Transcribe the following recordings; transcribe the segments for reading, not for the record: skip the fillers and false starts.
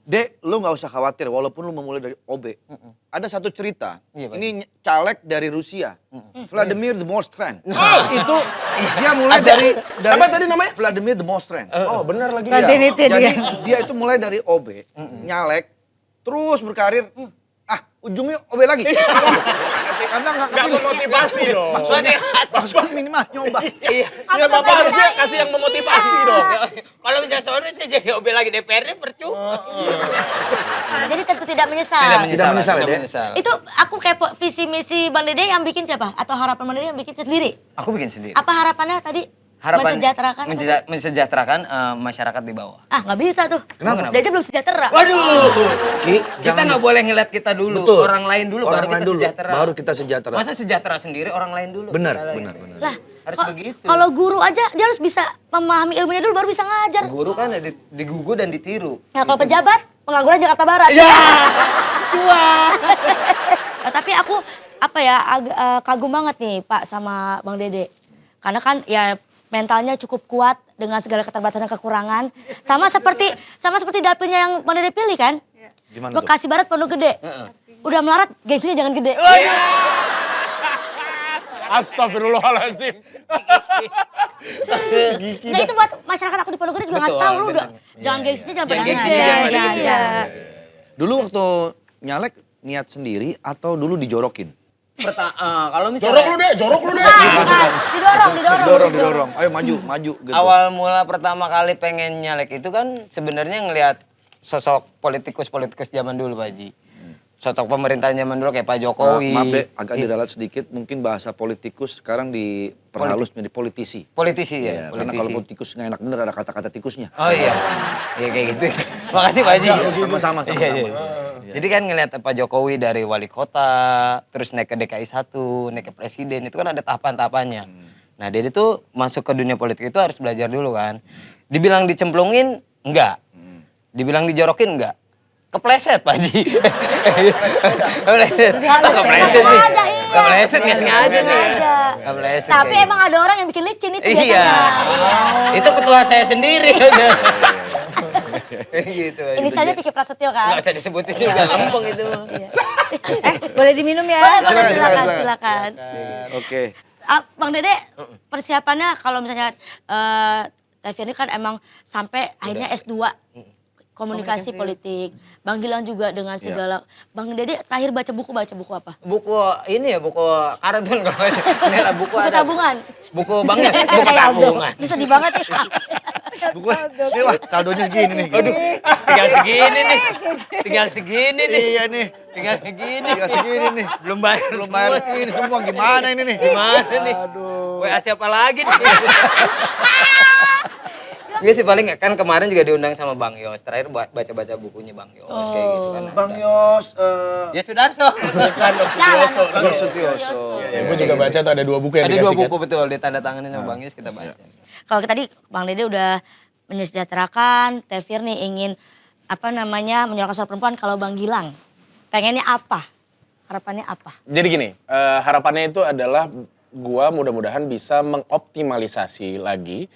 Dek, lu nggak usah khawatir walaupun lu memulai dari OB. Ada satu cerita, ini caleg dari Rusia, Vladimir Demostran. Itu dia mulai dari Siapa tadi namanya? Vladimir Demostran. Oh benar lagi. Iya. Jadi dia itu mulai dari OB, nyalek, terus berkarir, ujungnya OB lagi. Karena nggak memotivasi dong. Maksudnya minimal nyoba. Ya Bapak harusnya kasih yang memotivasi dong. Kalau menjadi seorang saya jadi OB lagi DPRD percuma. Jadi tentu tidak menyesal. Tidak menyesal ya, Dek? Itu aku kayak visi misi Bang Dede yang bikin siapa? Atau harapan Bang Dede yang bikin sendiri? Aku bikin sendiri. Apa harapannya tadi? Mensejahterakan? Mensejahterakan masyarakat di bawah. Nggak bisa tuh. Kenapa? Dia aja belum sejahtera. Waduh. Ki, Kita nggak boleh ngeliat kita dulu, Betul. orang lain dulu, baru kita sejahtera. Baru kita sejahtera. Masa sejahtera sendiri orang lain dulu? Benar. Lah, Harus begitu. Kalau guru aja dia harus bisa memahami ilmunya dulu baru bisa ngajar. Guru kan digugu dan ditiru. Nah, kalau pejabat, pengangguran Jakarta Barat. Tapi aku kagum banget nih Pak sama Bang Dede. Karena kan ya mentalnya cukup kuat dengan segala keterbatasan dan kekurangan. Sama seperti dapilnya yang Bang Dede pilih kan? Gimana Bekasi Barat Pondok Gede. Udah melarat, gengsinya jangan gede. Astagfirullahaladzim. Nah itu buat masyarakat aku di Pondok Gede juga ngasih tahu lu udah. Jangan gengsinya jangan pada gede. Dulu waktu nyalek niat sendiri atau dulu dijorokin? Kalau misalnya Jorok lu deh. Didorong. Ayo maju gitu. awal mula pertama kali pengen nyalek itu kan sebenarnya ngelihat sosok politikus zaman dulu Pak Haji. Sosok pemerintahan zaman dulu kayak Pak Jokowi. Maaf deh, agak diralat sedikit. Mungkin bahasa politikus sekarang diperhalus menjadi politisi. Politisi ya. Karena kalau politikus nggak enak bener ada kata-kata tikusnya. Oh iya. Iya kayak gitu. Makasih Pak Haji. Sama-sama. Iya. Jadi kan ngelihat Pak Jokowi dari wali kota, terus naik ke DKI 1, naik ke presiden, itu kan ada tahapan-tahapannya. Nah dia itu masuk ke dunia politik itu harus belajar dulu kan. Dibilang dicemplungin, enggak. Dibilang dijorokin, enggak. Kepleset Pak Haji. Kepleset nih. Kepleset nggak sengaja nih. Kepleset. Tapi emang ada orang yang bikin licin itu Iya. Itu ketua saya sendiri. Gitu. Inisialnya Vicky Prasetyo kan? Nggak usah disebutin juga, lempeng itu. Boleh diminum ya? Silakan. Oke. Bang Dede, persiapannya kalau misalnya Teh ini kan emang sampai akhirnya S2 komunikasi politik. Bang Gilang juga dengan segala. Bang Dede terakhir baca buku apa? Buku ini ya, buku kartun kalau ini lah buku ada. Tabungan. Buku banknya, buku tabungan. Bisa sedih banget ya. Buku, ini wah saldonya segini nih. Aduh, tinggal segini nih. Iya nih. Tinggal segini. nih. Belum bayar ini semua gimana ini nih? Gimana nih? Aduh. WA siapa lagi nih? Iya sih paling kan kemarin juga diundang sama Bang Yos. Terakhir baca-baca bukunya Bang Yos kayak gitu kan. Bang Yos. Ya Sudarso. Bukan Sutioso. Bang Sutioso. Ya, gue juga baca tuh ada 2 buku yang Ada dikasih 2 buku betul ditandatanganin sama Bang Yos kita baca. Kalau tadi Bang Dede udah menyejahterakan, Teh nih ingin menyuarakan suara perempuan. Kalau Bang Gilang pengennya apa? Harapannya apa? Jadi gini, harapannya itu adalah gua mudah-mudahan bisa mengoptimalisasi lagi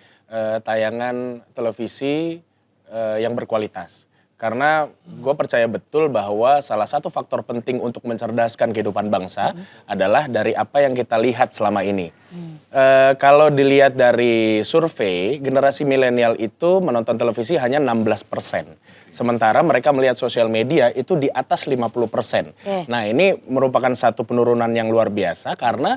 tayangan televisi yang berkualitas. Karena gue percaya betul bahwa salah satu faktor penting untuk mencerdaskan kehidupan bangsa adalah dari apa yang kita lihat selama ini. Kalau dilihat dari survei, generasi milenial itu menonton televisi hanya 16%. Sementara mereka melihat sosial media itu di atas 50%. Nah ini merupakan satu penurunan yang luar biasa karena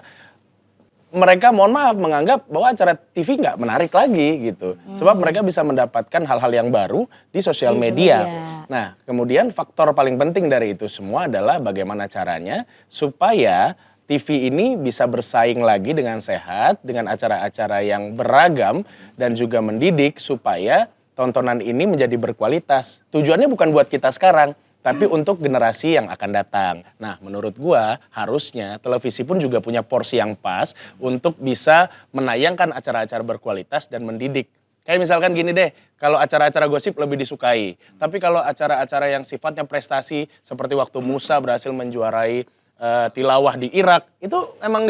mereka mohon maaf menganggap bahwa acara TV nggak menarik lagi gitu. Sebab mereka bisa mendapatkan hal-hal yang baru di sosial media. Nah kemudian faktor paling penting dari itu semua adalah bagaimana caranya supaya TV ini bisa bersaing lagi dengan sehat, dengan acara-acara yang beragam dan juga mendidik supaya tontonan ini menjadi berkualitas. Tujuannya bukan buat kita sekarang, tapi untuk generasi yang akan datang. Nah, menurut gua harusnya televisi pun juga punya porsi yang pas untuk bisa menayangkan acara-acara berkualitas dan mendidik. Kayak misalkan gini deh, kalau acara-acara gosip lebih disukai. Tapi kalau acara-acara yang sifatnya prestasi, seperti waktu Musa berhasil menjuarai tilawah di Irak, itu emang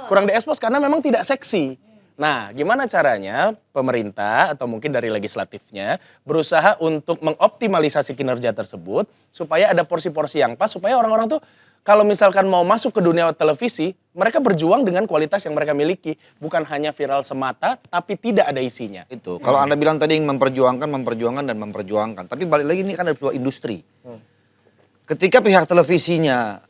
kurang diekspos karena memang tidak seksi. Nah, gimana caranya pemerintah atau mungkin dari legislatifnya berusaha untuk mengoptimalisasi kinerja tersebut supaya ada porsi-porsi yang pas supaya orang-orang tuh kalau misalkan mau masuk ke dunia televisi, mereka berjuang dengan kualitas yang mereka miliki, bukan hanya viral semata tapi tidak ada isinya. Itu. Kalau Anda bilang tadi memperjuangkan dan memperjuangkan, tapi balik lagi ini kan ada sebuah industri. Ketika pihak televisinya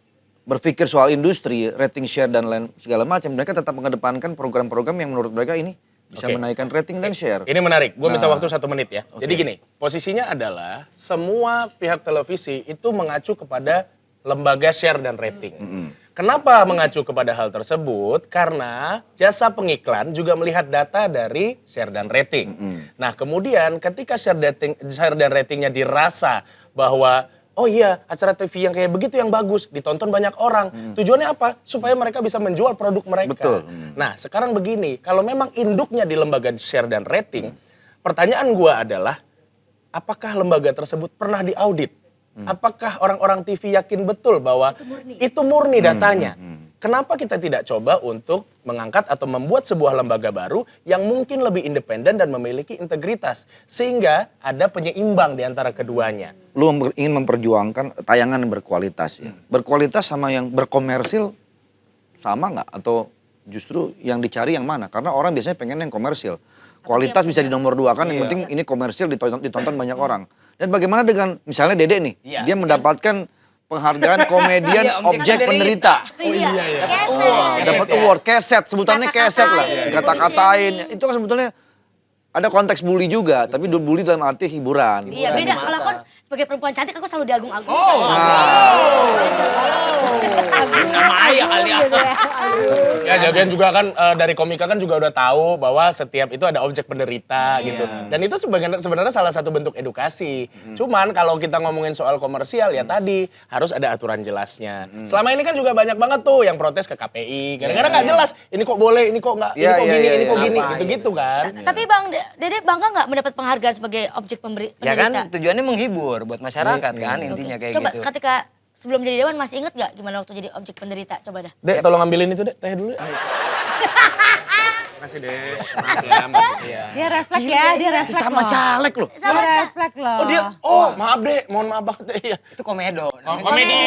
berpikir soal industri, rating share dan lain segala macam, mereka tetap mengedepankan program-program yang menurut mereka ini bisa Oke. menaikkan rating dan share. Ini menarik, gue minta Nah. waktu 1 menit ya. Jadi gini, posisinya adalah semua pihak televisi itu mengacu kepada lembaga share dan rating. Kenapa mengacu kepada hal tersebut? Karena jasa pengiklan juga melihat data dari share dan rating. Nah kemudian ketika share dan ratingnya dirasa bahwa oh iya, acara TV yang kayak begitu yang bagus, ditonton banyak orang. Tujuannya apa? Supaya mereka bisa menjual produk mereka. Betul. Nah, sekarang begini, kalau memang induknya di lembaga share dan rating, pertanyaan gua adalah, apakah lembaga tersebut pernah diaudit? Apakah orang-orang TV yakin betul bahwa itu murni datanya? Kenapa kita tidak coba untuk mengangkat atau membuat sebuah lembaga baru yang mungkin lebih independen dan memiliki integritas sehingga ada penyeimbang di antara keduanya? Lu ingin memperjuangkan tayangan yang berkualitas ya. Berkualitas sama yang berkomersil sama nggak? Atau justru yang dicari yang mana? Karena orang biasanya pengen yang komersil. Kualitas bisa dinomor dua kan, yang penting ini komersil ditonton banyak orang. Dan bagaimana dengan misalnya Dede nih, Iya. dia mendapatkan penghargaan komedian Iya, objek penderita. Iya. Dapat award, keset, sebutannya keset lah. Dikata-katain, itu kan sebetulnya ada konteks bully juga, tapi bully dalam arti hiburan. Iya beda. Kalau aku sebagai perempuan cantik aku selalu diagung-agungkan. Nama ayah kali ya. Ya Jagan juga kan dari komika kan juga udah tahu bahwa setiap itu ada objek penderita gitu. Dan itu sebenarnya salah satu bentuk edukasi. Cuman kalau kita ngomongin soal komersial ya tadi harus ada aturan jelasnya. Selama ini kan juga banyak banget tuh yang protes ke KPI. Gara-gara nggak jelas. Ini kok boleh, ini kok nggak, ini Iya, kok iya, gini, iya, ini kok iya. gini, Apa, gitu-gitu kan. Tapi Bang Dede bangga nggak mendapat penghargaan sebagai objek penderita? Ya kan tujuannya menghibur buat masyarakat kan intinya kayak Coba gitu. ketika sebelum jadi dewan masih inget nggak gimana waktu jadi objek penderita? Coba dah. Dek, tolong ambilin itu, Dek. Teh dulu. Makasih, Dek. Maaf ya, maksudnya ya. Dia refleks ya, dia refleks Sama loh. caleg loh. Dia refleks loh. Oh, maaf, Dek. Mohon maaf banget, Dek. Iya. Itu komedo. Oh, komedi.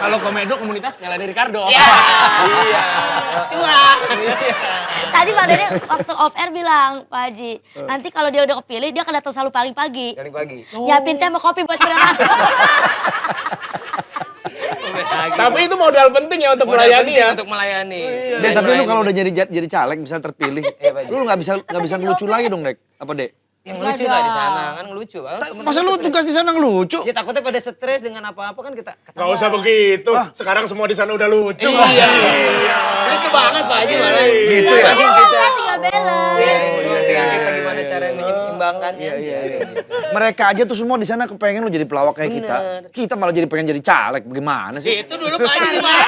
Kalau komedo komunitas Melani Ricardo. Iya. Cuah. Tadi Bang Dede waktu off air bilang, Pak Haji, nanti kalau dia udah kepilih dia akan datang selalu paling pagi. Dari pagi. Nyiapin teh sama kopi buat berenang. Tapi itu modal penting ya untuk Modal melayani penting ya. untuk melayani. Dek, tapi lu kalau udah jadi caleg misalnya terpilih, Pak Haji. lu nggak bisa ngelucu lagi dong, Dek. Apa, Dek? Yang lucu lah di sana kan ngelucu. Masa lu tugas di sana ngelucu? Ya takutnya pada stres dengan apa-apa kan kita Gak usah begitu. Sekarang semua di sana udah lucu. Iya. Lucu banget Pak Haji malah. Gitu ya? Dibanding kita. Tinggal balance. Iya, tinggal kita gimana cara menyeimbangkannya. Iya. Mereka aja tuh semua di sana kepengen lu jadi pelawak kayak kita. Bener. Kita malah pengen jadi caleg. Bagaimana sih? Itu dulu Pak Haji gimana?